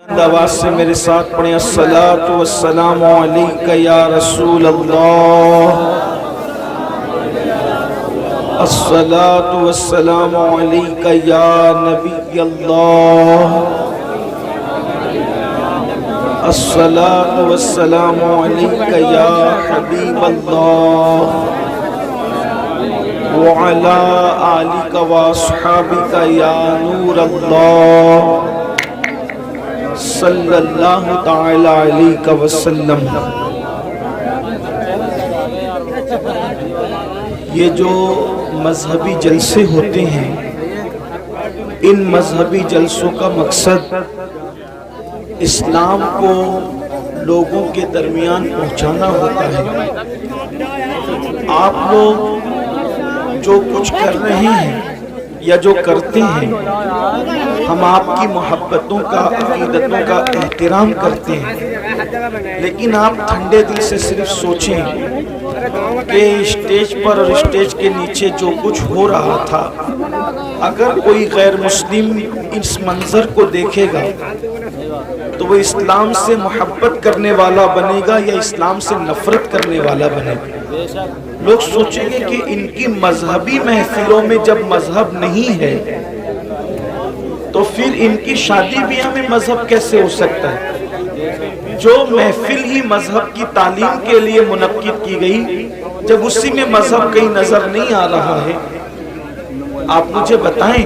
آواز سے میرے ساتھ پڑھیں الصلاۃ والسلام علیک یا رسول اللہ، الصلاۃ والسلام علیک یا نبی اللہ، الصلاۃ والسلام علیک یا حبیب اللہ، وعلی آلک واصحابک یا نور اللہ صلی اللہ تعالی علیہ وسلم۔ یہ جو مذہبی جلسے ہوتے ہیں، ان مذہبی جلسوں کا مقصد اسلام کو لوگوں کے درمیان پہنچانا ہوتا ہے۔ آپ لوگ جو کچھ کر رہے ہیں یا جو کرتے ہیں، ہم آپ کی محبتوں کا، عقیدتوں کا احترام کرتے ہیں، لیکن آپ ٹھنڈے دل سے صرف سوچیں کہ اسٹیج پر اور اسٹیج کے نیچے جو کچھ ہو رہا تھا، اگر کوئی غیر مسلم اس منظر کو دیکھے گا تو وہ اسلام سے محبت کرنے والا بنے گا یا اسلام سے نفرت کرنے والا بنے گا؟ لوگ سوچیں گے کہ ان کی مذہبی محفلوں میں جب مذہب نہیں ہے تو پھر ان کی شادی بیاہ میں مذہب کیسے ہو سکتا ہے؟ جو محفل ہی مذہب کی تعلیم کے لیے منعقد کی گئی، جب اسی میں مذہب کہیں نظر نہیں آ رہا ہے، آپ مجھے بتائیں،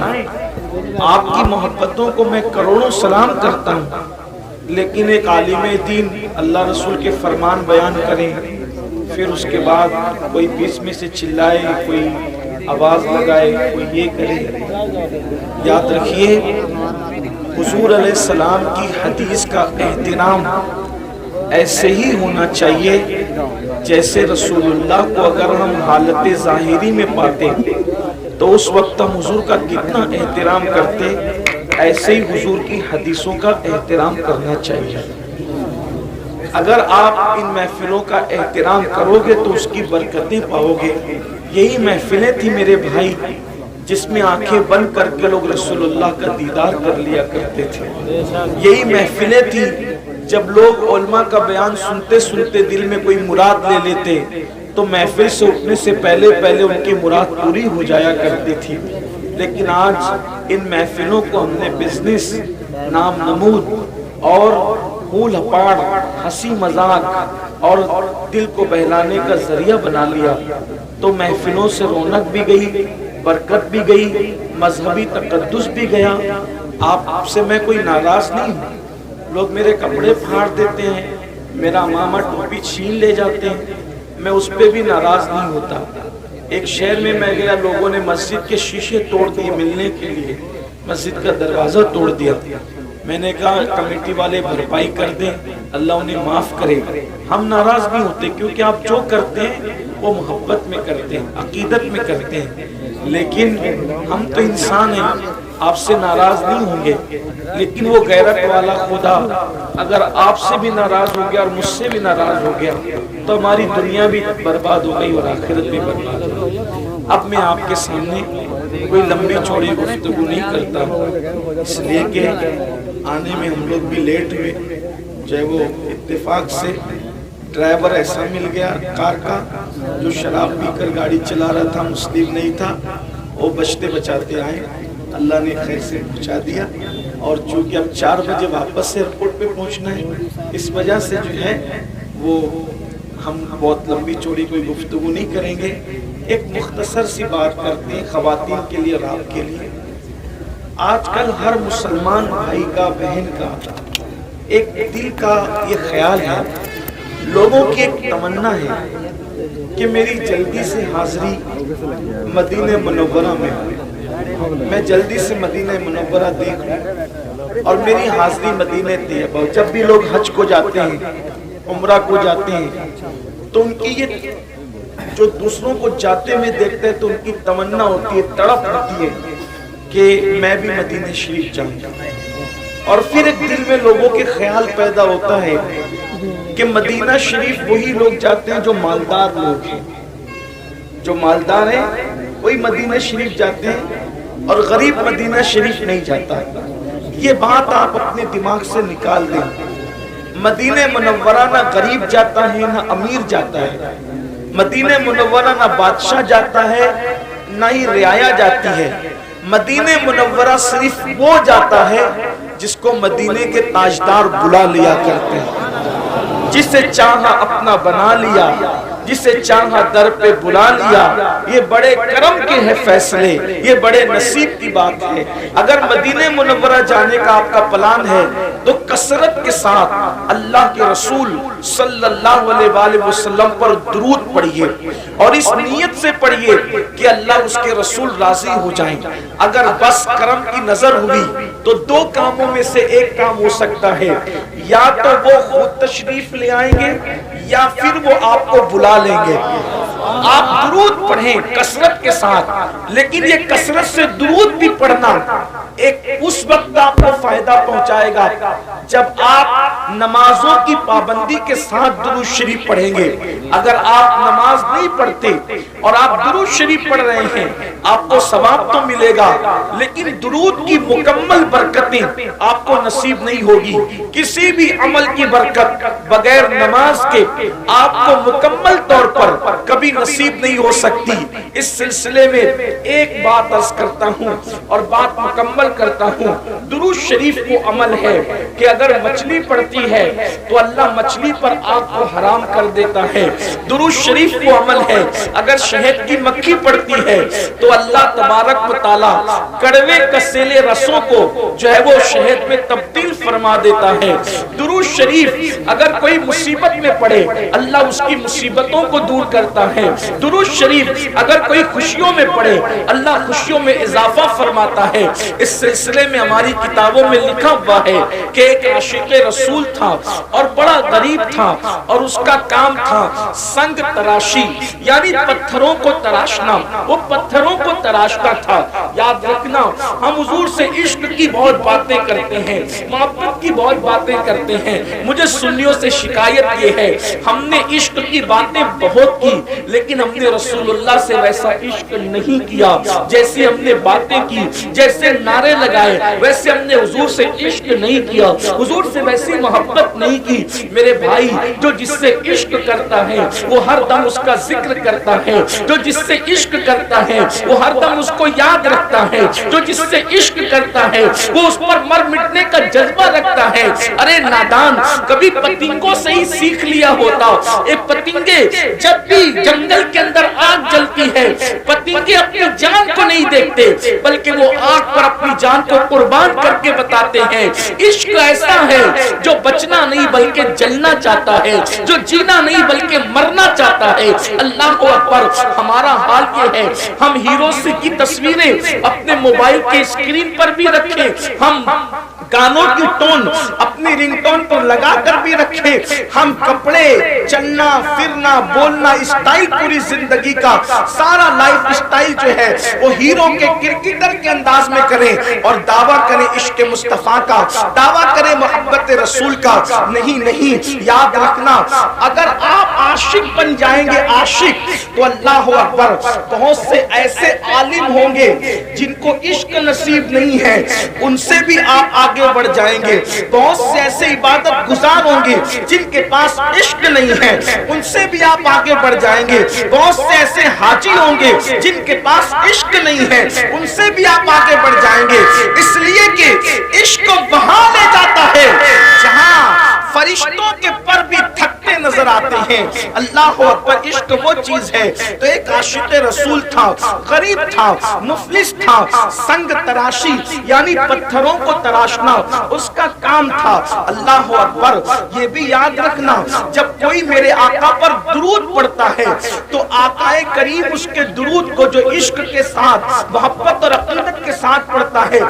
آپ کی محبتوں کو میں کروڑوں سلام کرتا ہوں، لیکن ایک عالم دین اللہ رسول کے فرمان بیان کریں، پھر اس کے بعد کوئی بیچ میں سے چلائے، کوئی آواز لگائے، کوئی یہ کرے۔ یاد رکھیے، حضور علیہ السلام کی حدیث کا احترام ایسے ہی ہونا چاہیے جیسے رسول اللہ کو اگر ہم حالت ظاہری میں پاتے تو اس وقت ہم حضور کا کتنا احترام کرتے، ایسے ہی حضور کی حدیثوں کا احترام کرنا چاہیے۔ اگر آپ ان محفلوں کا احترام کرو گے تو اس کی برکتیں پاؤ گے۔ یہی محفلیں تھی میرے بھائی جس میں آنکھیں بند کر کے لوگ رسول اللہ کا دیدار کر لیا کرتے تھے۔ یہی محفلیں تھی جب لوگ علماء کا بیان سنتے سنتے دل میں کوئی مراد لے لیتے تو محفل سے اٹھنے سے پہلے ان کی مراد پوری ہو جایا کرتی تھی۔ لیکن آج ان محفلوں کو ہم نے بزنس، نام نمود اور پھول ہپاڑ، ہنسی مذاق اور دل کو بہلانے کا ذریعہ بنا لیا، تو محفلوں سے رونق بھی گئی، برکت بھی گئی، مذہبی تقدس بھی گیا۔ آپ سے میں کوئی ناراض نہیں ہوں، لوگ میرے کپڑے پھاڑ دیتے ہیں، میرا امامہ ٹوپی چھین لے جاتے ہیں، میں اس پہ بھی ناراض نہیں ہوتا۔ ایک شہر میں گیا، لوگوں نے مسجد کے شیشے توڑ دیے ملنے کے لیے، مسجد کا دروازہ توڑ دیا۔ میں نے کہا کمیٹی والے بھرپائی کر دیں، اللہ انہیں معاف کرے۔ ہم ناراض نہیں ہوتے کیونکہ آپ جو کرتے ہیں وہ محبت میں کرتے ہیں، عقیدت میں کرتے ہیں، لیکن ہم تو انسان ہیں، آپ سے ناراض نہیں ہوں گے، لیکن وہ غیرت والا خدا اگر آپ سے بھی ناراض ہو گیا اور مجھ سے بھی ناراض ہو گیا تو ہماری دنیا بھی برباد ہو گئی اور آخرت بھی برباد ہو گئی۔ اب میں آپ کے سامنے کوئی لمبی چوڑی گفتگو نہیں کرتا، اس لیے کہ آنے میں ہم لوگ بھی لیٹ ہوئے، چاہے وہ اتفاق سے ڈرائیور ایسا مل گیا کار کا جو شراب پی کر گاڑی چلا رہا تھا، مسلم نہیں تھا، وہ بچتے بچاتے آئے، اللہ نے خیر سے پہنچا دیا۔ اور چونکہ اب 4 بجے واپس ایئرپورٹ پہ پہنچنا ہے، اس وجہ سے جو ہے وہ ہم بہت لمبی چوڑی کوئی گفتگو نہیں کریں گے، ایک مختصر سی بات کرتے ہیں خواتین کے لیے اور آپ کے لیے۔ آج کل ہر مسلمان بھائی کا، بہن کا ایک دل کا یہ خیال ہے، لوگوں کی ایک تمنا ہے کہ میری جلدی سے حاضری مدینہ منورہ میں ہو، میں جلدی سے مدینہ منورہ دیکھوں اور میری حاضری مدینہ طیبہ ہو۔ جب بھی لوگ حج کو جاتے ہیں، عمرہ کو جاتے ہیں، تو ان کی یہ جو دوسروں کو جاتے ہوئے دیکھتے ہیں تو ان کی تمنا ہوتی ہے، تڑپ ہوتی ہے کہ میں بھی مدینہ شریف جاؤں۔ اور پھر ایک دل میں لوگوں کے خیال پیدا ہوتا ہے کہ مدینہ شریف وہی لوگ جاتے ہیں جو مالدار لوگ ہیں، جو مالدار ہیں وہی مدینہ شریف جاتے ہیں اور غریب مدینہ شریف نہیں جاتا۔ یہ بات آپ اپنے دماغ سے نکال دیں. مدینہ منورہ نہ غریب جاتا ہے نہ امیر جاتا ہے. مدینہ منورہ نہ بادشاہ جاتا ہے نہ ہی رعایا جاتی ہے. مدینہ منورہ صرف وہ جاتا ہے جس کو مدینے کے تاجدار بلا لیا کرتے ہیں. جسے چاہا اپنا بنا لیا, جسے چاہا در پہ بلا لیا. یہ بڑے کرم کے ہیں فیصلے, یہ بڑے نصیب کی بات ہے. اگر مدینہ منورہ جانے کا آپ کا پلان ہے تو کثرت کے ساتھ اللہ کے رسول صلی اللہ علیہ وآلہ وسلم پر درود پڑھیے, اور اس نیت سے پڑھیے کہ اللہ اس کے رسول راضی ہو جائیں. اگر بس کرم کی نظر ہوئی تو دو کاموں میں سے ایک کام ہو سکتا ہے, یا تو وہ خود تشریف لے آئیں گے یا پھر وہ آپ کو بلا لیں گے. آپ درود پڑھیں کثرت کے ساتھ, لیکن یہ کثرت سے درود بھی پڑھنا ایک اس وقت آپ کو فائدہ پہنچائے گا جب آپ نمازوں کی پابندی کے ساتھ درود شریف پڑھیں گے. اگر آپ نماز نہیں پڑھتے اور آپ درود شریف پڑھ رہے ہیں, آپ کو ثواب تو ملے گا, لیکن درود کی مکمل برکتیں آپ کو نصیب نہیں ہوگی. کسی بھی عمل کی برکت بغیر نماز کے آپ کو مکمل طور پر کبھی نصیب نہیں ہو سکتی. اس سلسلے میں ایک بات عرض کرتا ہوں اور بات مکمل کرتا ہوں. درود شریف وہ عمل ہے کہ اگر مچھلی پڑتی ہے تو اللہ مچھلی پر آگ کو حرام کر دیتا ہے. درود شریف وہ عمل ہے اگر شہد کی مکھی پڑتی ہے تو اللہ تبارک و تعالی کڑوے کسیلے رسوں کو جو ہے وہ شہد میں تبدیل فرما دیتا ہے. درود شریف اگر کوئی مصیبت میں پڑے اللہ اس کی مصیبتوں کو دور کرتا ہے. درود شریف اگر کوئی خوشیوں میں پڑے اللہ خوشیوں میں اضافہ فرماتا ہے. اس سلسلے میں ہماری کتابوں میں لکھا ہوا ہے کہ ایک عاشق رسول تھا اور بڑا غریب تھا, اور اس کا کام تھا سنگ تراشی, یعنی پتھروں کو تراشنا. وہ پتھروں کو تراشتا تھا. یاد رکھنا, ہم حضور سے عشق کی بہت باتیں کرتے ہیں, محبت کی بہت باتیں کرتے ہیں. مجھے سنیوں سے شکایت یہ ہے ہم نے عشق کی باتیں بہت کی, لیکن ہم نے رسول اللہ سے ویسا عشق نہیں کیا. جیسے ہم نے باتیں کی, جیسے نعرے لگائے, ویسے ہم نے حضور سے عشق نہیں کیا, حضور سے ویسی محبت نہیں کی. میرے بھائی, جو جس سے عشق کرتا ہے وہ ہر دم اس کا ذکر کرتا ہے. جو جس سے عشق کرتا ہے وہ ہر دم اس کو یاد رکھتا ہے. جو جس سے عشق کرتا ہے وہ اس پر مر مٹنے کا جذبہ رکھتا ہے. ارے نادان, کبھی پتنگوں سے ہی سیکھ لیا ہوتا. ایک پتنگے جب بھی جنگل کے اندر آگ جلتی ہے, پتنگے اپنی جان کو نہیں دیکھتے بلکہ وہ آگ پر اپنی جان کو قربان کر کے بتاتے ہیں. عشق ایسا ہے جو بچنا نہیں بلکہ جلنا چاہتا ہے, جو جینا نہیں بلکہ مرنا چاہتا ہے. اللہ اکبر. ہمارا حال یہ ہے, ہم ہیروز کی تصویریں اپنے موبائل کے اسکرین پر بھی رکھیں, ہم گانوں کی ٹون اپنی رنگ ٹون پر لگا کر بھی رکھیں, ہم کپڑے, چلنا پھرنا, بولنا, اسٹائل پوری زندگی کا سارا لائف اسٹائل جو ہے وہ ہیرو کے کرکٹر کے انداز میں کریں اور دعویٰ کریں عشق مصطفیٰ کا, دعویٰ کریں محبت رسول کا. نہیں نہیں, یاد رکھنا, اگر آپ عاشق بن جائیں گے عاشق تو اللہ اکبر, بہت سے ایسے عالم ہوں گے جن کو عشق نصیب نہیں ہے, ان سے بھی آپ آگے بڑھ جائیں گے. بہت سے ایسے عبادت گزار ہوں گے جن کے پاس عشق نہیں ہے, ان سے بھی آپ آگے بڑھ جائیں گے. بہت سے ایسے حاجی ہوں گے جن کے پاس عشق نہیں ہے, ان سے بھی آپ آگے بڑھ جائیں گے. اس لیے کہ عشق وہاں لے جاتا ہے جہاں فرشتوں کے پر بھی تھکتے نظر آتے ہیں. اللہ اکبر. عشق وہ چیز ہے. تو ایک عاشق رسول تھا, غریب تھا, مفلس تھا, سنگ تراشی یعنی پتھروں کو تراشنا اس کا کام تھا. اللہ اکبر. یہ بھی یاد رکھنا, جب کوئی میرے آقا پر درود پڑھتا ہے تو آقا کریم اس کے درود کو جو عشق کے ساتھ محبت اور عقیدت کے ساتھ پڑھتا ہے,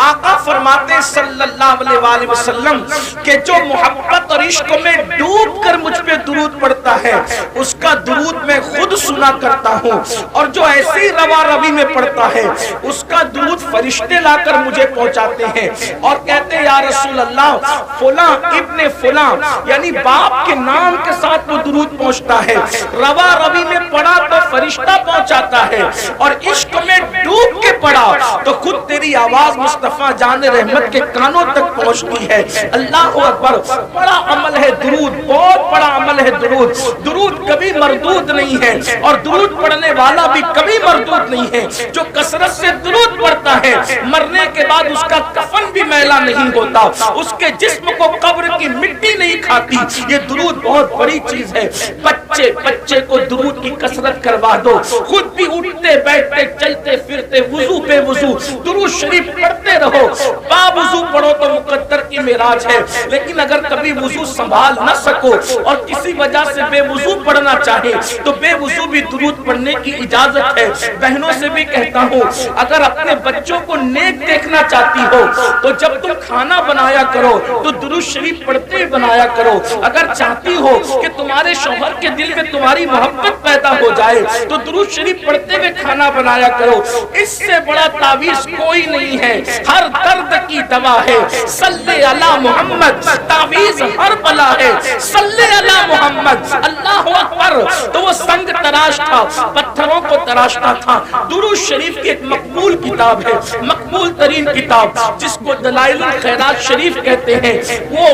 آقا فرماتے ہیں صلی اللہ علیہ وآلہ وسلم کہ جو محبت اور عشق میں ڈوب کر مجھ پہ درود پڑھتا ہے اس کا درود میں خود سنا کرتا ہوں، اور جو ایسی روا روی میں پڑھتا ہے اس کا درود فرشتے لا کر مجھے پہنچاتے ہیں اور کہتے ہیں یا رسول اللہ فلاں ابن فلاں، یعنی باپ کے نام کے ساتھ وہ درود پہنچتا ہے، روا روی میں پڑھا تو فرشتہ پہنچاتا ہے، اور عشق میں ڈوب کے پڑھا تو خود تیری آواز مصطفیٰ جان رحمت کے کانوں تک پہنچتی ہے۔ اللہ اکبر، بڑا عمل ہے درود، بہت بڑا عمل ہے درود۔ درود کبھی مردود نہیں ہے، اور درود پڑھنے والا بھی کبھی مردود نہیں ہے۔ جو کثرت سے درود پڑھتا ہے مرنے کے بعد اس کا کفن بھی میلا نہیں ہوتا، اس کے جسم کو قبر کی مٹی نہیں کھاتی۔ یہ درود بہت بڑی چیز ہے۔ بچے کو درود کی کثرت کروا دو، خود بھی اٹھتے بیٹھتے چلتے پھرتے وضو بے وضو درود شریف پڑھتے رہو۔ با وضو پڑھو تو مقدر کی معراج ہے، لیکن اگر کبھی وضو سنبھال نہ سکو اور کسی وجہ سے بے وضو پڑھنا چاہے تو بے وضو بھی درود پڑھنے کی اجازت ہے۔ بہنوں سے بھی کہتا ہوں اگر اپنے بچوں کو نیک دیکھنا چاہتی ہو تو جب تم کھانا بنایا کرو تو درود شریف پڑھتے ہوئے بنایا کرو۔ اگر چاہتی ہو کہ تمہارے شوہر کے دل میں تمہاری محبت پیدا ہو جائے تو درود شریف پڑھتے ہوئے کھانا بنایا کرو۔ اس سے بڑا تعویذ کوئی نہیں ہے، ہر درد کی دوا ہے صلی علی محمد، تعویذ ہر بلا ہے صلی علی محمد۔ اللہ اکبر۔ تو وہ سنگ تراش تھا، پتھروں کو تراشتا تھا۔ درود شریف کی ایک مقبول کتاب ہے، مقبول ترین کتاب جس کو دلائل الخیرات شریف کہتے ہیں، وہ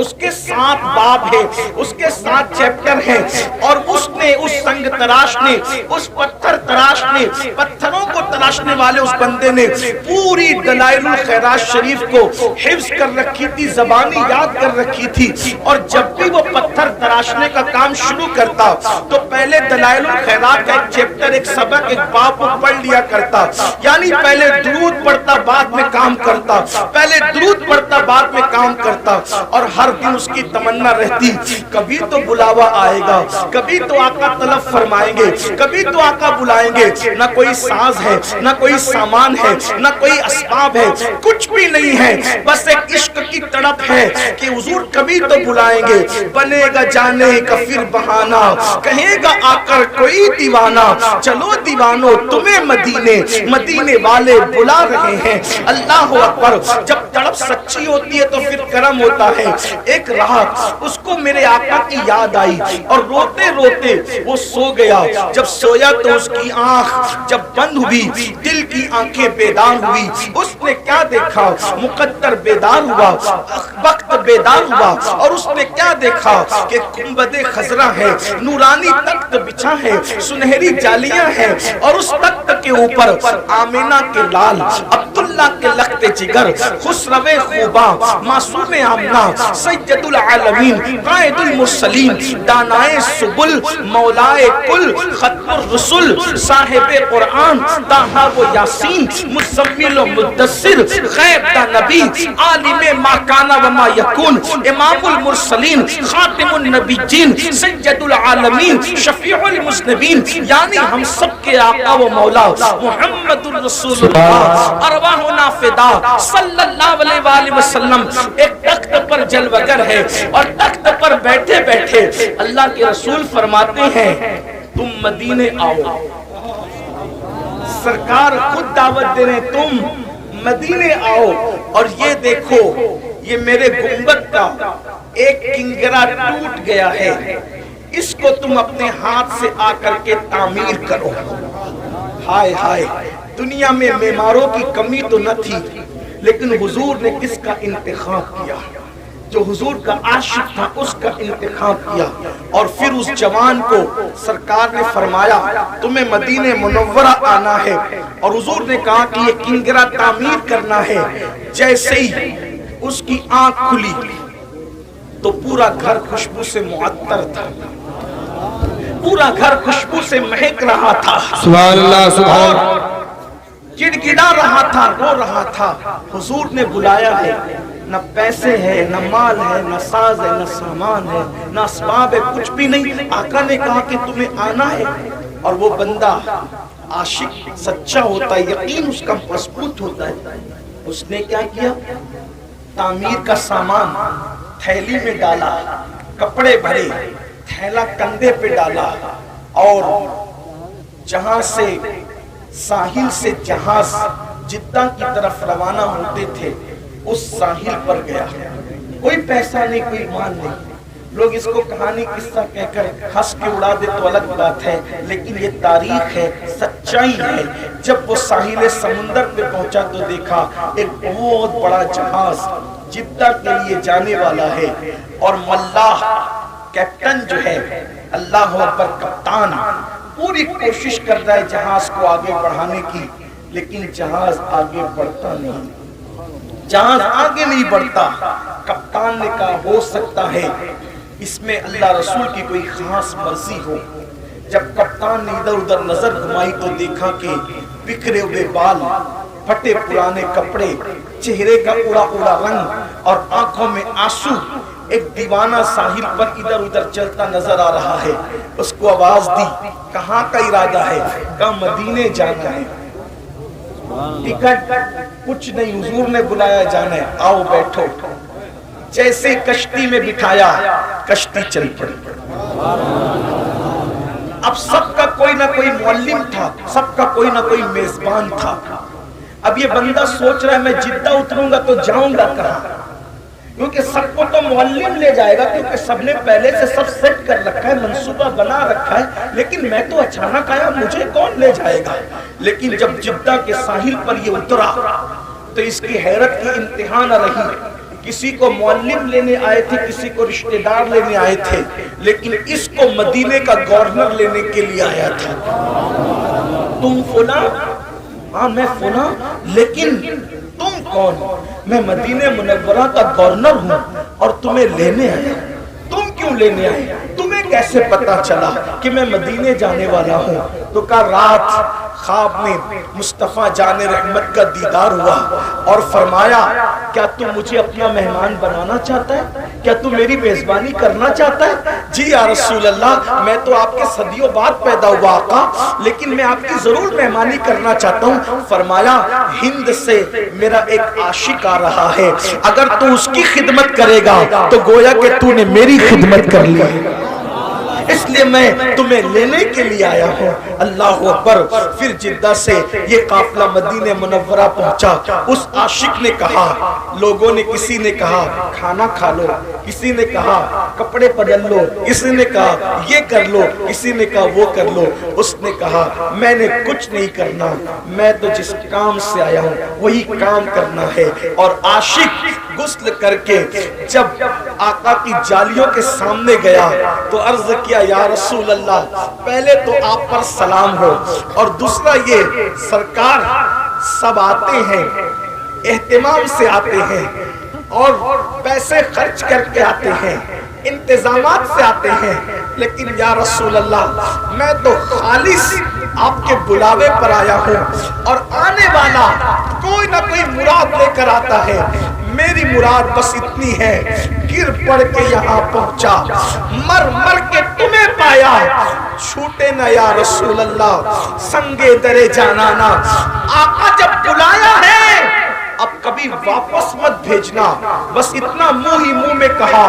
اس کے 7 باب ہے، اس کے 7 چیپٹر ہیں، اور اس نے اس سنگ تراش نے، اس پتھر تراش نے، پتھروں کو تراشنے والے اس بندے نے پوری دلائل الخیرات شریف کو حفظ کر رکھی تھی، زبانی یاد کر رکھی تھی، اور جب بھی وہ پتھر تراشنے کا کام شروع کرتا تو پہلے دلائل الخیرات کا ایک چیپٹر، ایک سبق، ایک باب کو پڑھ لیا کرتا، یعنی پہلے درود پڑھتا بعد میں کام کرتا، پہلے درود پڑھتا بعد میں کام کرتا، اور ہر دن اس کی تمنا رہتی کبھی تو بلاوا آئے گا، کبھی تو آقا طلب فرمائیں گے، کبھی تو آقا بلائیں گے۔ نہ کوئی ساز ہے، نہ کوئی سامان ہے، نہ کوئی اسباب ہے، کچھ بھی نہیں ہے، بس ایک عشق کی تڑپ ہے کہ حضور کبھی تو بلائیں گے۔ بنے گا جانے کا پھر بہانہ، کہے گا آ کر کوئی دیوانہ، چلو دیوانو تمہیں مدینے، مدینے والے بلا رہے ہیں۔ اللہ اکبر۔ جب تڑپ سچی ہوتی ہے تو پھر کرم ہوتا ہے۔ ایک رات اس کو میرے آقا کی یاد آئی اور روتے روتے وہ سو گیا۔ جب سویا تو اس کی آنکھ جب بند ہوئی، دل کی آنکھیں بیدار ہوئی، اس نے کیا دیکھا؟ مقدر بیدار ہوا، وقت بیدار ہوا، اور اس نے کیا دیکھا کہ گنبد خضرا ہے، نورانی تخت بچھا ہے، سنہری جالیاں ہیں، اور اس تخت کے اوپر آمینہ کے لال، عبداللہ کے لخت جگر، خسرو خوباں، معصوم آمنہ، سید العالمین، قائد المرسلین، دانائے سبل، مولائے کل، ختم الرسل، صاحب قرآن، طٰہٰ و یاسین، مزمل و مدثر، غیب دا نبی، عالم ما کان و ما یکون، امام المرسلین، خاتم النبیین، سید العالمین، شفیع المذنبین، یعنی ہم سب کے آقا و مولا محمد الرسول اللہ، ارواحنا فدا صلی اللہ علیہ وآلہ وسلم ایک تخت پر جلوگر ہے، اور تخت پر بیٹھے بیٹھے اللہ کے رسول فرماتے ہیں تم مدینے آؤ۔ سرکار خود دعوت دے رہے ہیں تم مدینے آؤ، اور یہ دیکھو یہ میرے گنبد کا ایک کنگرا ٹوٹ گیا ہے، اس کو تم اپنے ہاتھ سے آ کر کے تعمیر کرو۔ ہائے ہائے، دنیا میں معماروں کی کمی تو نہ تھی، لیکن حضور نے کس کا انتخاب کیا؟ جو حضور کا عاشق تھا اس کا انتخاب کیا، اور پھر اس جوان کو سرکار نے فرمایا تمہیں مدینہ منورہ آنا ہے، اور حضور نے کہا کہ یہ کنگرا تعمیر کرنا ہے۔ جیسے ہی اس کی آنکھ کھلی تو پورا گھر خوشبو سے معطر تھا، پورا گھر خوشبو سے مہک رہا تھا، سبحان اللہ سبحان اللہ، گڑ گڑا رہا تھا، رو رہا تھا۔ حضور نے بلایا ہے، نہ پیسے ہے، نہ مال ہے، نہ ساز ہے، نہ سامان ہے، نہ اسباب ہے، کچھ بھی نہیں۔ آقا نے کہا کہ تمہیں آنا ہے، اور وہ بندہ عاشق سچا ہوتا ہے، یقین اس کا مضبوط ہوتا ہے۔ اس نے کیا کیا؟ تعمیر کا سامان تھیلی میں ڈالا، کپڑے بھرے، تھیلا کندھے پہ ڈالا اور جہاں سے ساحل سے جہاز جدہ کی طرف روانہ ہوتے تھے اس ساحل پر گیا. کوئی پیسہ نہیں, کوئی مال نہیں. لوگ اس کو کہانی قصہ کہہ کر ہنس کے اڑا دے تو الگ بات ہے, لیکن یہ تاریخ ہے, سچائی ہے. جب وہ ساحل سمندر پہ پہنچا تو دیکھا ایک بہت بڑا جہاز جدہ کے لیے جانے والا ہے, اور ملاح کیپٹن جو ہے, اللہ اکبر, کپتان پوری کوشش کر رہا ہے جہاز کو آگے بڑھانے کی, لیکن جہاز آگے بڑھتا نہیں. جہاز آگے نہیں بڑھتا. کپتان نے کہا ہو سکتا ہے اس میں اللہ رسول کی کوئی خاص مرضی ہو. جب کپتان نے ادھر ادھر نظر گھمائی تو دیکھا کہ بکھرے ہوئے بال, پھٹے پرانے کپڑے, چہرے کا اڑا اڑا رنگ اور آنکھوں میں آنسو ایک دیوانہ ساحل پر ادھر ادھر چلتا نظر آ رہا ہے. اس کو آواز دی, کہاں کا ارادہ ہے؟ کہا مدینے جانا ہے. ٹکٹ کچھ نہیں, حضور نے بلایا, جانا ہے, آؤ بیٹھو. جیسے کشتی میں بٹھایا کشتی چل پڑی. اب سب کا کوئی نہ کوئی معلم تھا, سب کا کوئی نہ کوئی میزبان تھا. اب یہ بندہ سوچ رہا ہے میں جدہ اتروں گا تو جاؤں گا کہاں, کیونکہ سب کو تو معلم لے جائے گا, کیونکہ سب نے پہلے سے سب سیٹ کر رکھا ہے, منصوبہ بنا رکھا ہے, لیکن میں تو اچانک آیا, مجھے کون لے جائے گا. لیکن جب جدہ کے ساحل پر یہ اترا تو اس کی حیرت کی انتہا نہ رہی. کسی کو معلم لینے آئے تھے, کسی کو رشتہ دار لینے آئے تھے, لیکن اس کو مدینے کا گورنر لینے کے لیے آیا تھا. تم فلاں؟ ہاں میں فلاں. لیکن تم کون؟ میں مدینہ منورہ کا گورنر ہوں اور تمہیں لینے آیا. تم کیوں لینے آئے؟ تمہیں کیسے پتا چلا کہ میں مدینے جانے والا ہوں؟ تو کہا رات خواب میں مصطفیٰ جان رحمت کا دیدار ہوا اور فرمایا کیا تم مجھے اپنا مہمان بنانا چاہتا ہے؟ کیا تم میری میزبانی کرنا چاہتا ہے؟ جی یا رسول اللہ, میں تو آپ کے صدیوں بعد پیدا ہوا آقا, لیکن میں آپ کی ضرور مہمانی کرنا چاہتا ہوں. فرمایا ہند سے میرا ایک عاشق آ رہا ہے, اگر تو اس کی خدمت کرے گا تو گویا کہ تو نے میری خدمت کر لی, اس لیے میں تمہیں لینے کے لیے آیا ہوں. اللہ اکبر. پھر جدہ سے یہ قافلہ مدینہ منورہ پہنچا. اس عاشق نے کہا, لوگوں نے, کسی نے کہا کھانا کھا لو, کسی نے کہا کپڑے بدل لو, کسی نے کہا یہ کر لو, کسی نے کہا وہ کر لو. اس نے کہا میں نے کچھ نہیں کرنا, میں تو جس کام سے آیا ہوں وہی کام کرنا ہے. اور عاشق غسل کر کے جب آقا کی جالیوں کے سامنے گیا تو عرض کیا یا رسول اللہ, پہلے تو آپ پر سلام ہو, اور دوسرا یہ سرکار سب آتے ہیں, اہتمام سے آتے ہیں اور پیسے خرچ کر کے آتے ہیں, انتظامات سے آتے ہیں, لیکن یا رسول اللہ میں تو خالص آپ کے بلاوے پر آیا ہوں, اور آنے والا کوئی نہ کوئی مراد لے کر آتا ہے. میری مراد بس اتنی ہے, گر پڑ کے یہاں پہنچا, مر مر کے تمہیں پایا, چھوٹے نہ یا رسول اللہ سنگے درے جانانا. آقا جب بلایا ہے اب کبھی واپس مت بھیجنا. بس اتنا منہ ہی منہ میں کہا.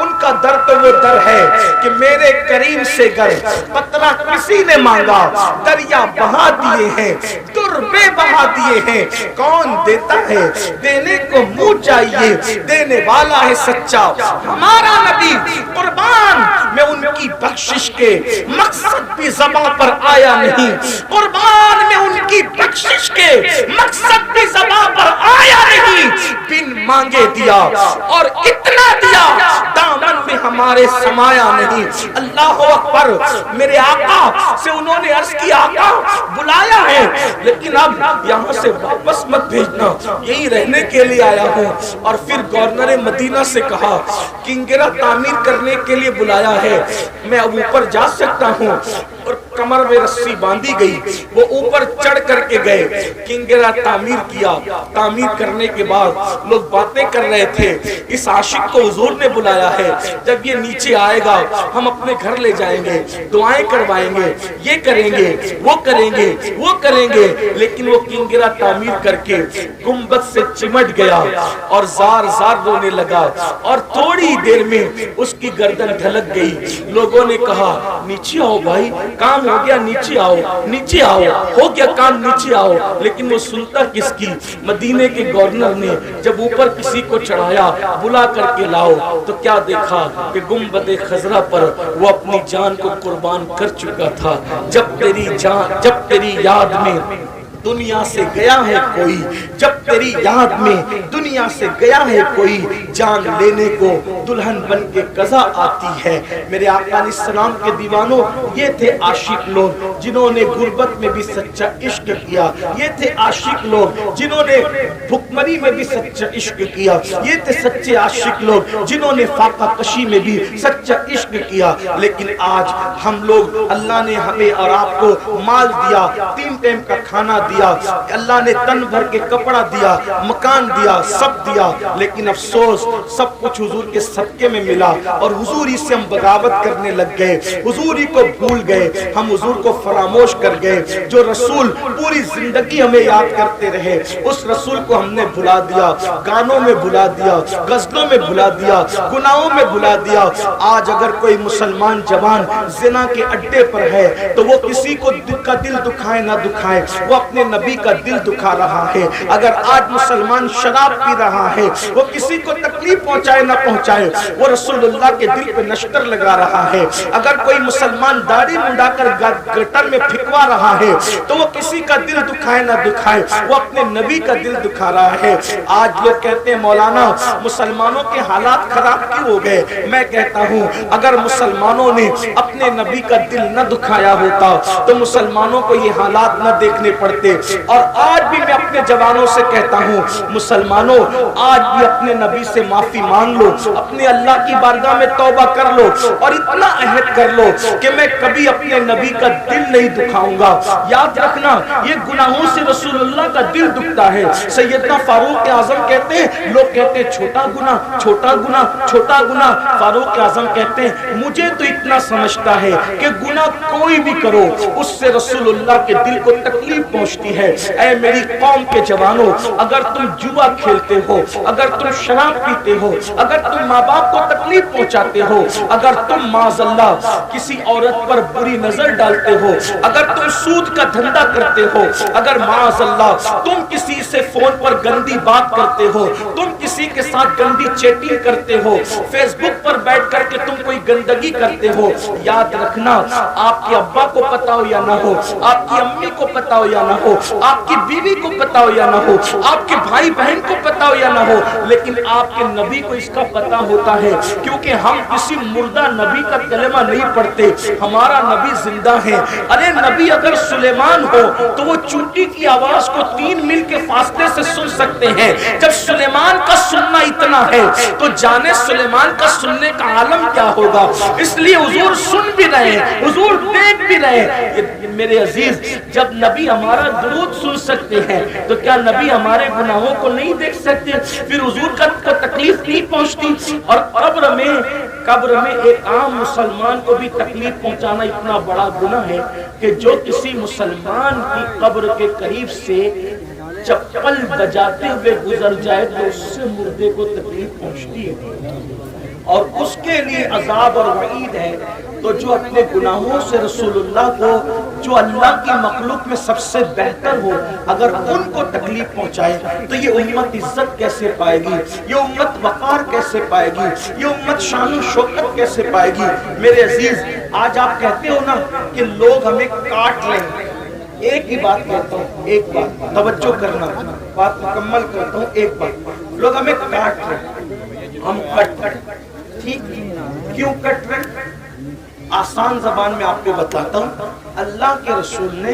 ان کا در تو وہ در ہے کہ میرے کریم سے گر قطرہ کسی نے مانگا, دریا بہا دیے ہیں, در بے بہا دیے ہیں. کون دیتا ہے؟ دینے کو منہ چاہیے, دینے والا ہے سچا ہمارا نبی. قربان میں ان کی بخشش کے مقصد بھی زباں پر آیا نہیں, قربان میں ان کی بخشش کے مقصد بھی زباں پر آیا نہیں. بن مانگے دیا اور اتنا دیا دامن میں ہمارے سمایا نہیں. اللہ اکبر. میرے آقا سے انہوں نے عرض کیا آقا بلایا ہے, لیکن اب یہاں سے واپس مت بھیجنا, یہی رہنے کے لیے آیا ہوں. اور پھر گورنر مدینہ سے کہا کنگرہ تعمیر کرنے کے لیے بلایا ہے, میں اب اوپر جا سکتا ہوں. اور کمر میں رسی باندھی گئی, وہ اوپر چڑھ کر کے گئے, کنگرہ تعمیر کیا. تعمیر کرنے کے بعد لوگ باتیں کر رہے تھے, اس عاشق کو حضور نے بلایا ہے, جب یہ نیچے آئے گا ہم اپنے گھر لے جائیں گے, دعائیں کروائیں گے, یہ کریں گے, وہ کریں گے, وہ کریں گے. لیکن وہ کنگرہ تعمیر کر کے گنبد سے چمٹ گیا اور زار زار رونے لگا, اور تھوڑی تھوڑی دیر میں اس کی گردن ڈھلک گئی. لوگوں نے کہا نیچے آؤ بھائی, کام ہو گیا, نیچے آؤ, نیچے آؤ, ہو گیا کام, نیچے آؤ. لیکن وہ سنتا کس کی؟ مدینے کے گورنر نے جب اوپر کسی کو چڑھایا, بلا کر کے لاؤ, تو کیا دیکھا کہ گنبد خضرا پر وہ اپنی جان کو قربان کر چکا تھا. جب تیری یاد میں دنیا سے گیا ہے کوئی, جب تیری یاد میں دنیا سے گیا ہے کوئی, جان لینے کو دلہن بن کے قضا آتی ہے. میرے آقا علیہ السلام کے دیوانوں, یہ تھے عاشق لوگ جنہوں نے غربت میں بھی سچا عشق کیا. یہ تھے عاشق لوگ جنہوں نے بھکمری میں بھی سچا عشق کیا. یہ تھے سچے عاشق لوگ جنہوں نے فاقہ کشی میں بھی سچا عشق کیا. لیکن آج ہم لوگ, اللہ نے ہمیں اور آپ کو مال دیا, 3 ٹائم کا کھانا دیا, اللہ نے تن بھر کے کپڑا دیا, مکان دیا, سب دیا, لیکن افسوس سب کچھ حضور کے صدقے میں ملا اور حضوری سے ہم بغاوت کرنے لگ گئے, حضوری کو بھول گئے, ہم حضور کو فراموش کر گئے. جو رسول پوری زندگی ہمیں یاد کرتے رہے, اس رسول کو ہم نے بھلا دیا, گانوں میں بھلا دیا, غزلوں میں بھلا دیا, گناہوں میں بھلا دیا. آج اگر کوئی مسلمان جوان زنا کے اڈے پر ہے تو وہ کسی کو کا دل دکھائے نہ دکھائے, وہ اپنے نبی کا دل دکھا رہا ہے. اگر آج مسلمان شراب پی رہا ہے, وہ کسی کو تکلیف پہنچائے نہ پہنچائے, وہ رسول اللہ کے دل پہ نشتر لگا رہا ہے. اگر کوئی مسلمان داڑھی منڈا کر گٹر میں پھینکوا رہا ہے تو وہ کسی کا دل دکھائے نہ دکھائے, وہ اپنے نبی کا دل دکھا رہا ہے. آج لوگ کہتے ہیں مولانا مسلمانوں کے حالات خراب کیوں ہو گئے؟ میں کہتا ہوں اگر مسلمانوں نے اپنے نبی کا دل نہ دکھایا ہوتا تو مسلمانوں کو یہ حالات نہ دیکھنے پڑتے. اور آج بھی میں اپنے جوانوں سے کہتا ہوں, مسلمانوں آج بھی اپنے نبی سے معافی مانگ لو, اپنے اللہ کی بارگاہ میں توبہ کر لو اور اتنا عہد کر لو کہ میں کبھی اپنے نبی کا دل نہیں دکھاؤں گا. یاد رکھنا یہ گناہوں سے رسول اللہ کا دل دکھتا ہے. سیدنا فاروق اعظم کہتے ہیں, لوگ کہتے ہیں چھوٹا گناہ, چھوٹا گناہ, چھوٹا گناہ. فاروق اعظم کہتے ہیں مجھے تو اتنا سمجھتا ہے کہ گناہ کوئی بھی کرو اس سے رسول اللہ کے دل کو تکلیف پہنچتی ہے. اے میری قوم کے جوانوں, اگر تم جوا کھیلتے ہو, اگر تم شراب پیتے ہو, اگر تم ماں باپ کو تکلیف پہنچاتے ہو, اگر تم معاذ اللہ کسی عورت پر بری نظر ڈالتے ہو, اگر تم سود کا دھندا کرتے ہو, اگر معاذ اللہ تم کسی سے فون پر گندی بات کرتے ہو, تم کسی کے ساتھ گندی چیٹنگ کرتے ہو, فیس بک پر بیٹھ کر کے تم کوئی گندگی کرتے ہو, یاد رکھنا آپ کے ابا کو پتا ہو یا نہ ہو, آپ کی امی کو پتا ہو یا نہ ہو, آپ کی بیوی کو پتا ہو یا نہ ہو, آپ کے بھائی بہن کو پتا ہو یا نہ ہو, لیکن آپ کے نبی کو اس کا پتا ہوتا ہے. کیونکہ ہم کسی مردہ نبی کا کلمہ نہیں پڑھتے, ہمارا نبی زندہ ہے. ارے نبی اگر سلیمان ہو تو وہ چونٹی کی آواز کو 3 میل کے فاصلے سے سن سکتے ہیں. جب سلیمان کا سننا اتنا ہے تو جانے سلیمان کا سننے کا عالم کیا ہوگا. اس لیے حضور سن بھی رہے, حضور دیکھ بھی رہے. میرے عزیز, جب نبی ہمارا درود سن سکتے ہیں تو کیا نبی ہمارے گناہوں کو نہیں دیکھ سکتے؟ پھر حضور کا تکلیف نہیں پہنچتی. اور قبر میں ایک عام مسلمان کو بھی تکلیف پہنچانا اتنا بڑا گناہ ہے کہ جو کسی مسلمان کی قبر کے قریب سے چپل بجاتے ہوئے گزر جائے تو اس سے مردے کو تکلیف پہنچتی ہے اور اس کے لیے عذاب اور وعید ہے. تو جو اپنے گناہوں سے رسول اللہ کو, جو اللہ کی مخلوق میں سب سے بہتر ہو, اگر ان کو تکلیف پہنچائے تو یہ امت عزت کیسے پائے گی, یہ امت وقار کیسے پائے گی, یہ امت شان و شوکت کیسے پائے گی. میرے عزیز, آج آپ کہتے ہو نا کہ لوگ ہمیں کاٹ لیں. ایک ہی بات کہتا ہوں, ایک بات توجہ کرنا, بات مکمل کرتا ہوں. ایک بات, لوگ ہمیں کاٹ لیں, ہم کٹ ٹھیک کیوں کٹ رہے؟ آسان زبان میں آپ کو بتاتا ہوں. اللہ کے رسول نے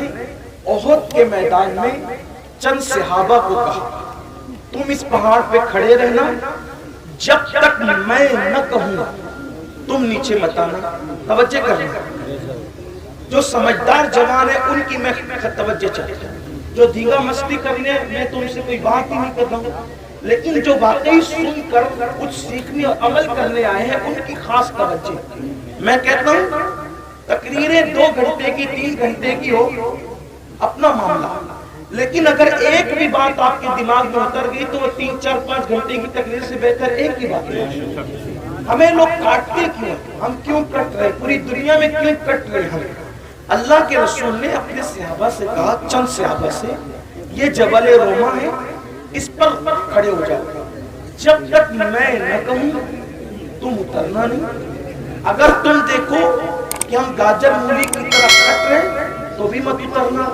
احد کے میدان میں چند صحابہ کو کہا تم اس پہاڑ پہ کھڑے رہنا, جب تک میں نہ کہوں تم نیچے مت آنا. توجہ کرنا, جو سمجھدار جوان ہے ان کی میں توجہ چاہتا ہوں. جو دیگا مستی کرنے میں تم سے کوئی بات ہی نہیں کر رہا ہوں, لیکن جو واقعی سن کر کچھ سیکھنے اور عمل کرنے آئے ہیں ان کی خاص توجہ. میں کہتا ہوں تقریریں 2 گھنٹے کی 3 گھنٹے کی ہو اپنا معاملہ, لیکن اگر ایک بھی بات آپ کے دماغ میں اتر گئی تو وہ 3 4 5 گھنٹے کی تقریر سے بہتر ایک ہی بات ہے. ہمیں لوگ کاٹتے کیوں؟ ہم کیوں کٹ رہے؟ پوری دنیا میں کیوں کٹ رہے ہیں؟ اللہ کے رسول نے اپنے صحابہ سے کہا، چند صحابہ سے، یہ جبل روما ہے، اس پر کھڑے ہو جاؤ، جب تک میں نہ کہوں تم اترنا نہیں۔ اگر تم دیکھو کہ ہم گاجر مولی کی طرف کٹ رہے ہیں تو بھی مت اترنا،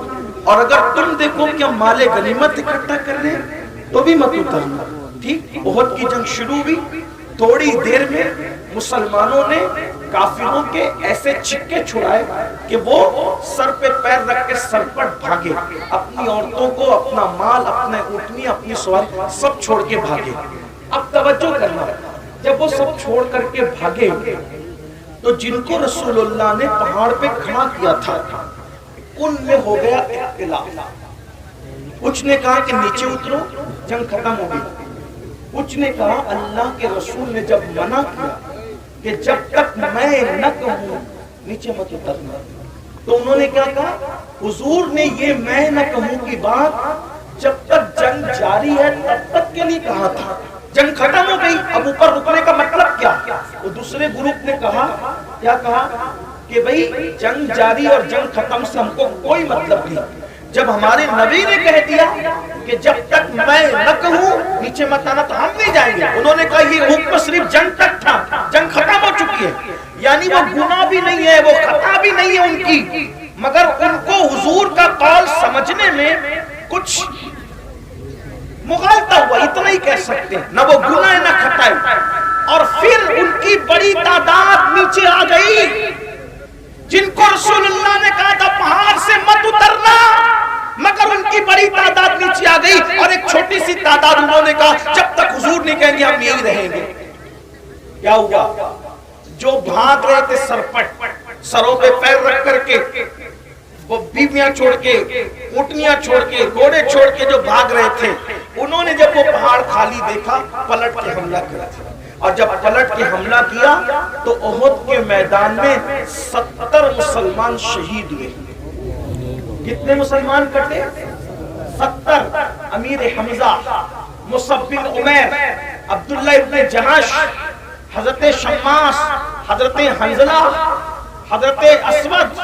اور اگر تم دیکھو کہ ہم مال غنیمت اکٹھا کر رہے ہیں تو بھی مت اترنا۔ ٹھیک، احد کی جنگ شروع ہوئی، تھوڑی دیر میں مسلمانوں نے کافروں کے ایسے چھکے چھڑائے کہ وہ سر پہ پیر رکھ کے سرپٹ بھاگے، اپنی عورتوں کو، اپنا مال، اپنے اونٹنی، اپنی سواری سب چھوڑ کے بھاگے۔ اب توجہ کرنا، جب وہ سب چھوڑ کر کے بھاگے تو جن کو رسول اللہ نے پہاڑ پہ کھڑا کیا تھا ان میں ہو گیا اختلاف۔ کچھ نے کہا کہ نیچے اترو، جنگ ختم ہو گئی۔ کچھ نے کہا اللہ کے رسول نے جب منع کیا کہ جب تک میں نہ کہوں نیچے مت اترنا، تو انہوں نے کیا کہا؟ حضور نے یہ میں نہ کہوں کی بات جب تک جنگ جاری ہے تب تک کے لیے کہا تھا، جنگ ختم ہو گئی اب اوپر رکنے کا مطلب کیا؟ وہ دوسرے گروپ نے کہا، کیا کہا کہ بھئی جنگ جاری اور جنگ ختم سے ہم کو کوئی مطلب نہیں، جب ہمارے نبی نے کہہ دیا کہ جب تک میں نہ کہوں نیچے مت آنا تو ہم نہیں جائیں گے۔ انہوں نے کہا یہ حکم صرف جنگ تک تھا، جنگ ختم ہو چکی ہے، یعنی وہ گناہ بھی نہیں ہے، وہ خطا بھی نہیں ہے ان کی، مگر ان کو حضور کا قول سمجھنے میں کچھ مغالطہ ہوا، اتنا ہی کہہ سکتے ہیں، نہ وہ گناہ ہے نہ خطا ہے۔ اور پھر ان کی بڑی تعداد نیچے آ گئی، جن کو رسول اللہ نے کہا تھا پہاڑ سے مت اترنا، مگر ان کی بڑی تعداد نیچے آ گئی، اور ایک چھوٹی سی تعداد انہوں نے کہا جب تک حضور نہیں کہیں گے ہم یہی رہیں گے۔ کیا ہوا؟ جو بھاگ رہے تھے سرپٹ، سروں پہ پیر رکھ کر کے، وہ بیویاں چھوڑ کے، اونٹنیاں چھوڑ کے، گھوڑے چھوڑ کے جو بھاگ رہے تھے، انہوں نے جب وہ پہاڑ خالی دیکھا پلٹ کے حملہ کیا تھا، اور جب پلٹ کے حملہ کیا تو احد کے میدان میں 70 مسلمان شہید ہوئے۔ کتنے مسلمان کٹے؟ 70۔ امیر حمزہ، مصعب بن عمیر، عبداللہ ابن جہش، حضرت شماس، حضرت حنظلہ، حضرت اسود،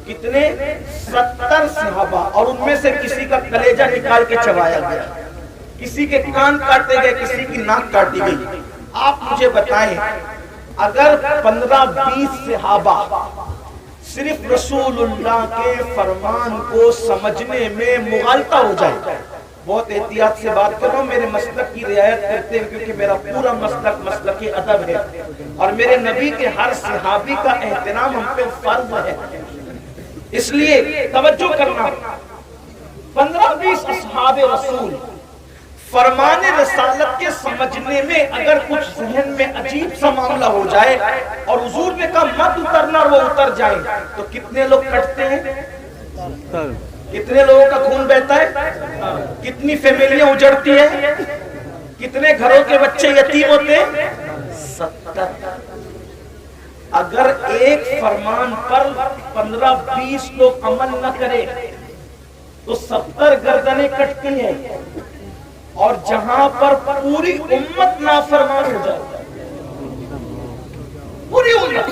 کتنے؟ 70 صحابہ، اور ان میں سے کسی کا کلیجہ نکال کے چبایا گیا، کسی کے کان کاٹے گئے، کسی کی ناک کاٹی گئی۔ آپ مجھے بتائیں اگر 15-20 صحابہ صرف رسول اللہ کے فرمان کو سمجھنے میں مغالطہ ہو جائے، بہت احتیاط سے بات کر رہا ہوں، میرے مسلک کی رعایت کرتے ہیں کیونکہ میرا پورا مسلک ادب ہے، اور میرے نبی کے ہر صحابی کا احترام ہم پہ فرض ہے، اس لیے توجہ کرنا۔ 15-20 اصحاب رسول فرمان رسالت کے سمجھنے میں اگر کچھ ذہن میں عجیب سا معاملہ ہو جائے اور حضور نے کہا مت اترنا اور وہ اتر جائیں تو کتنے لوگ کٹتے ہیں؟ کتنے لوگوں کا خون بہتا ہے؟ کتنی فیملیاں اجڑتی ہیں؟ کتنے گھروں کے بچے یتیم ہوتے ہیں؟ 70۔ اگر ایک فرمان پر 15-20 لوگ عمل نہ کرے تو 70 گردنیں کٹتی ہیں، اور جہاں پر پوری امت نافرمان ہو جائے، پوری امت،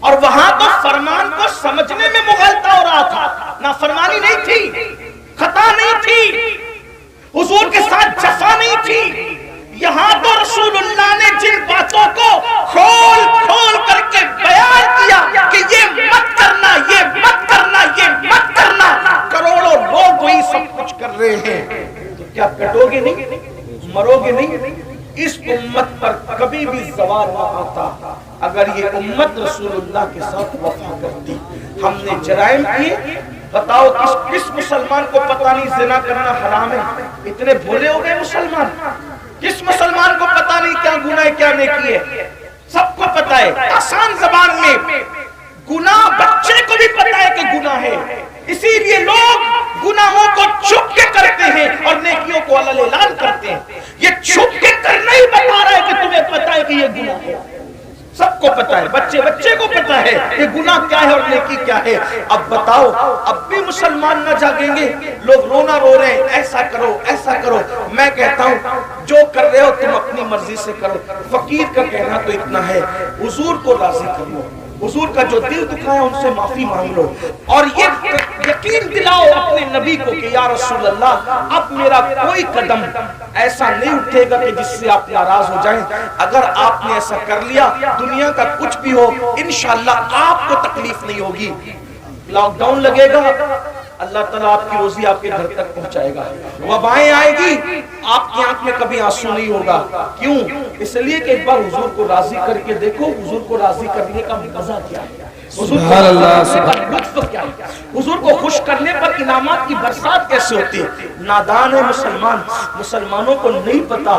اور وہاں تو فرمان کو سمجھنے میں مغالطہ ہو رہا تھا، نافرمانی نہیں تھی، خطا نہیں تھی، حضور کے ساتھ جفا نہیں تھی، یہاں تو رسول اللہ نے جن باتوں کو کھول کھول کر کے بیان کیا کہ یہ مت کرنا، یہ مت کرنا، یہ مت کرنا، کروڑوں لوگ وہی سب کچھ کر رہے ہیں، کیا کٹو گے نہیں؟ مرو گے نہیں؟ اس امت پر کبھی بھی زوال نہ آتا اگر یہ امت رسول اللہ کے ساتھ وفا کرتی۔ ہم نے جرائم کیے، بتاؤ کس مسلمان کو پتہ نہیں زنا کرنا حرام ہے؟ اتنے بھولے ہو گئے مسلمان، کس مسلمان کو پتہ نہیں کیا گناہ ہے کیا نیکی ہے؟ سب کو پتہ ہے، آسان زبان میں گناہ بچے کو بھی پتہ ہے کہ گناہ ہے، اسی لیے لوگ گناہوں کو چھپ کے کرتے ہیں اور نیکیوں کو علل اعلان کرتے ہیں۔ یہ چھپ کے کرنا ہی بتا رہا ہے کہ تمہیں پتہ ہے کہ یہ گناہ ہے، سب کو پتہ ہے، بچے کو پتہ کیا ہے, یہ گناہ کیا ہے اور نیکی کیا ہے. اب بتاؤ, اب بھی مسلمان نہ جاگیں گے؟ لوگ رونا رو رہے ہیں, ایسا کرو ایسا کرو. میں کہتا ہوں جو کر رہے ہو تم اپنی مرضی سے کرو. فقیر کا کہنا تو اتنا ہے, حضور کو راضی کر لو, حضور کا جو دل دکھا ہے ان سے معافی مانگ لو, اور یہ یقین دلاؤ اپنے نبی کو کہ یا رسول اللہ اب میرا کوئی قدم ایسا نہیں اٹھے گا کہ جس سے آپ ناراض ہو جائیں. اگر آپ نے ایسا کر لیا, دنیا کا کچھ بھی ہو, انشاءاللہ آپ کو تکلیف نہیں ہوگی. لاک ڈاؤن لگے گا, اللہ تعالیٰ آپ کی روزی آپ کے گھر تک پہنچائے گا. وبائیں آئے گی, آپ کی آنکھ میں کبھی آنسو نہیں ہوگا. کیوں؟ اس لیے کہ ایک بار حضور کو راضی کر کے دیکھو, حضور کو راضی کرنے کا مزہ کیا ہے, حضور کو راضی کرنے کا لطف کیا ہے, حضور کو خوش کرنے پر انعامات کی برسات کیسے ہوتی ہے. نادان ہے مسلمان, مسلمانوں کو نہیں پتا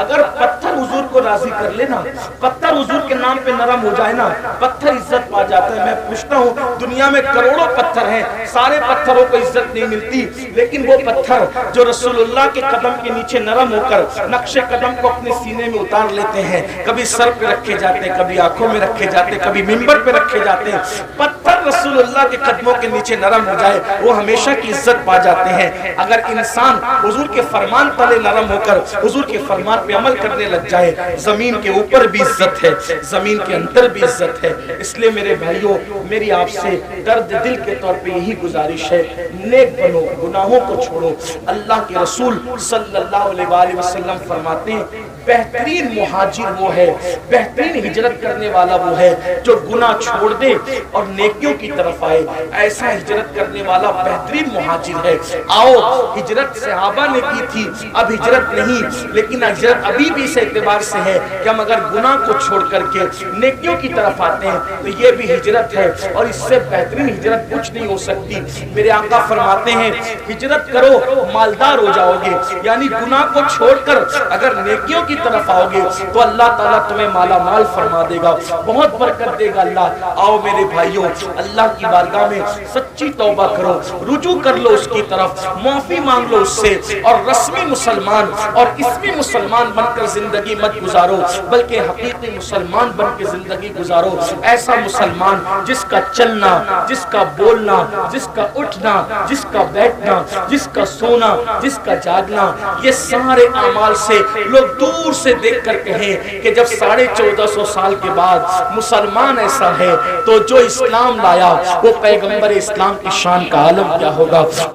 اگر پتھر حضور کو راضی کر لینا, پتھر حضور کے نام پہ نرم ہو جائے نا, پتھر عزت پا جاتا ہے. میں پوچھتا ہوں, دنیا میں کروڑوں پتھر ہیں, سارے پتھروں کو عزت نہیں ملتی, لیکن وہ پتھر جو رسول اللہ کے قدم کے نیچے نرم ہو کر نقش قدم کو اپنے سینے میں اتار لیتے ہیں, کبھی سر پہ رکھے جاتے ہیں, کبھی آنکھوں میں رکھے جاتے ہیں, کبھی منبر پہ رکھے جاتے ہیں. پتھر رسول اللہ کے قدموں کے نیچے نرم ہو جائے, وہ ہمیشہ کی عزت پا جاتے ہیں. اگر انسان حضور کے فرمان تلے نرم ہو کر حضور کے فرمان پہ عمل کرنے لگ جائے, زمین کے اوپر بھی عزت ہے, زمین کے اندر بھی عزت ہے. اس لیے میرے بھائیوں, میری آپ سے درد دل کے طور پہ یہی گزارش ہے, نیک بنو, گناہوں کو چھوڑو. اللہ کے رسول صلی اللہ علیہ وآلہ وسلم فرماتے ہیں بہترین مہاجر وہ ہے, بہترین ہجرت کرنے والا وہ ہے جو گناہ چھوڑ دے اور نیکیوں کی طرف آئے. ایسا ہجرت کرنے والا بہترین مہاجر ہے. آؤ, ہجرت صحابہ نے کی تھی, اب ہجرت نہیں, لیکن ہجرت ابھی بھی اس اعتبار سے ہے کہ ہم اگر گناہ کو چھوڑ کر کے نیکیوں کی طرف آتے ہیں تو یہ بھی ہجرت ہے, اور اس سے بہترین ہجرت کچھ نہیں ہو سکتی. میرے آقا فرماتے ہیں ہجرت کرو مالدار ہو جاؤ گے, یعنی گناہ کو چھوڑ کر اگر نیکیوں کی طرف آؤ گے تو اللہ تعالیٰ تمہیں مالا مال فرما دے گا, بہت برکت دے گا اللہ. آؤ میرے بھائیوں, اللہ کی بارگاہ میں سچی توبہ کرو, رجوع کر لو اس کی طرف, معافی مانگ لو اس سے, اور رسمی مسلمان اور اسمی مسلمان بن کر زندگی مت گزارو, بلکہ حقیقی مسلمان بن کے زندگی گزارو. ایسا مسلمان جس کا چلنا, جس کا بولنا, جس کا اٹھنا, جس کا بیٹھنا, جس کا سونا, جس کا جاگنا, یہ سارے اعمال سے لوگ دور سے دیکھ کر کہیں کہ جب 1450 سال کے بعد مسلمان ایسا ہے تو جو اسلام لایا وہ پیغمبر اسلام کی شان کا عالم کیا ہوگا.